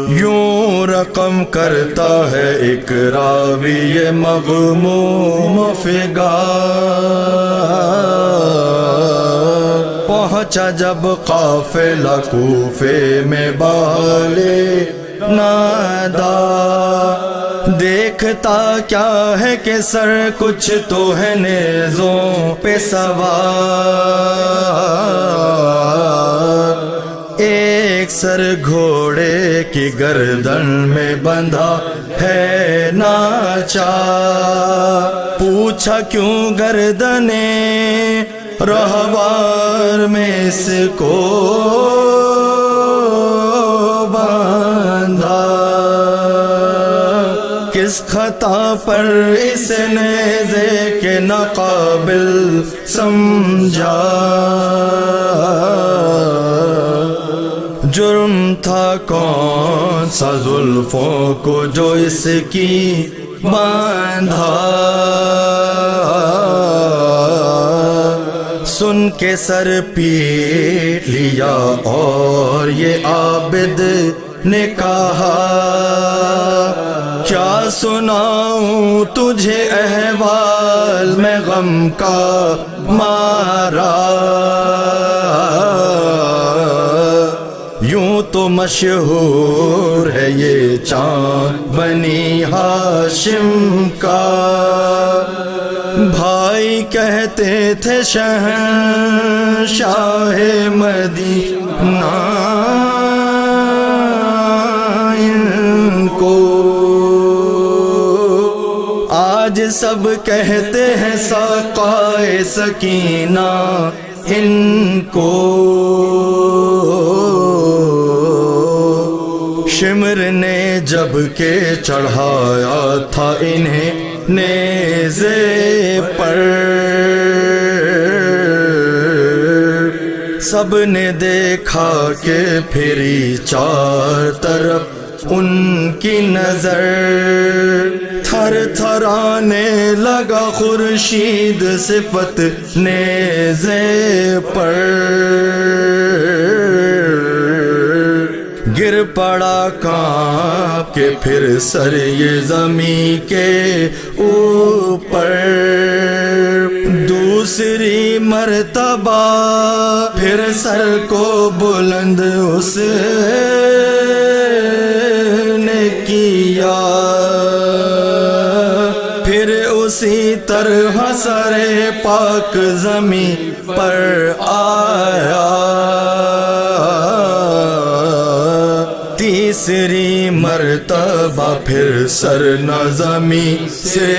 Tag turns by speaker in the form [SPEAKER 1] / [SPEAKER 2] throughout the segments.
[SPEAKER 1] یوں رقم کرتا ہے ایک راوی مغموم فغار، پہنچا جب قافلہ کوفے میں بالے نادا، دیکھتا کیا ہے کہ سر کچھ تو ہے نیزوں پہ سوار، ایک سر گھوڑے کی گردن میں بندھا ہے ناچار، پوچھا کیوں گردنے رہوار میں اس کو باندھا، کس خطا پر اس نیزے کے ناقابل سمجھا، جرم تھا کون سا زلفوں کو جو اس کی باندھا، سن کے سر پیٹ لیا اور یہ عابد نے کہا، کیا سناؤں تجھے احوال میں غم کا مارا، یوں تو مشہور ہے یہ چاند بنی ہاشم کا، بھائی کہتے تھے شہنشاہ مدینہ ان کو، آج سب کہتے ہیں ساقائے سکینہ ان کو، شمر نے جب کہ چڑھایا تھا انہیں نیزے پر، سب نے دیکھا کہ پھری چار طرف ان کی نظر، تھر تھرانے لگا خورشید صفت نیزے پر، گر پڑا کانپ کے پھر سر یہ زمین کے اوپر، دوسری مرتبہ پھر سر کو بلند اس نے کیا، پھر اسی طرح سر پاک زمین پر آیا، تیسری مرتبہ پھر سر نہ زمین سے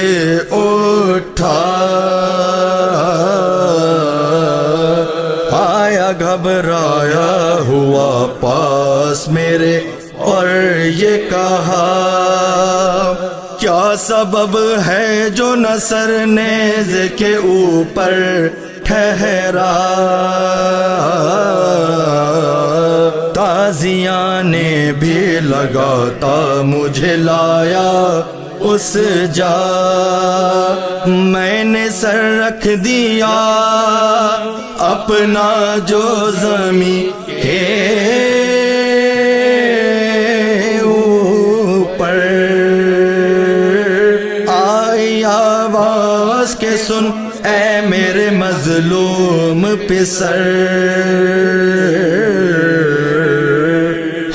[SPEAKER 1] اٹھا، آیا گھبرایا ہوا پاس میرے اور یہ کہا، کیا سبب ہے جو نہ سر نیز کے اوپر ٹھہرا، تازیانے بھی لگاتا مجھے لایا اس جا، میں نے سر رکھ دیا اپنا جو زمین کے اوپر، آئی آواز کے سن اے میرے مظلوم پسر،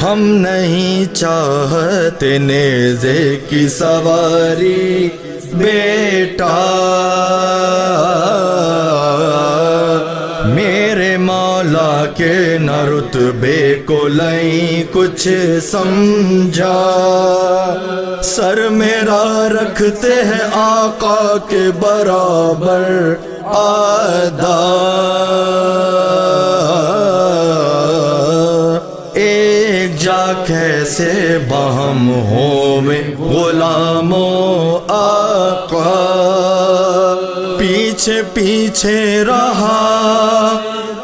[SPEAKER 1] ہم نہیں چاہتے نیزے کی سواری بیٹا، میرے مولا کے نہ رتبے کو لیں کچھ سمجھا، سر میرا رکھتے ہیں آقا کے برابر آدھا، ایک جا کیسے باہم ہوویں غلاموں آقا، پیچھے پیچھے رہا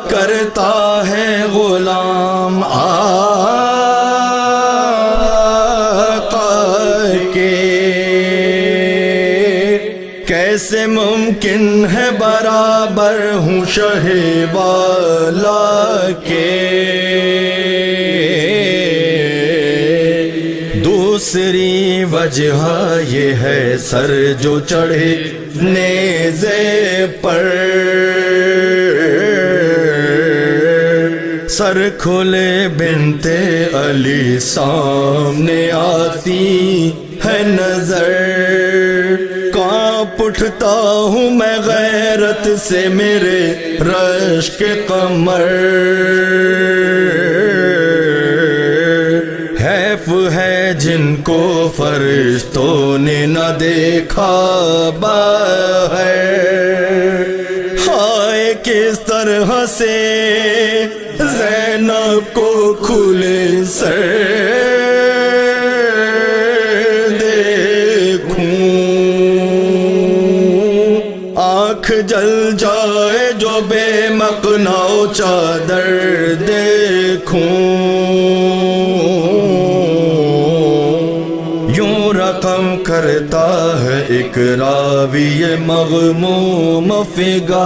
[SPEAKER 1] کرتا ہے غلام آقا کے، کیسے ممکن ہے برابر ہوں شہ والا کے، دوسری وجہ یہ ہے سر جو چڑھے نیزے پر، سر کھولے بنت علی سامنے آتی ہے نظر، کانپ اٹھتا ہوں میں غیرت سے میرے رشک قمر، حیف ہے جن کو فرشتوں نے نہ دیکھا باہر، ہائے کس طرح سے زینب کو کھلے سر دیکھوں، آنکھ جل جائے جو بے مقناؤ چادر دیکھوں، یوں رقم کرتا ہے ایک راوی مغموم فغان،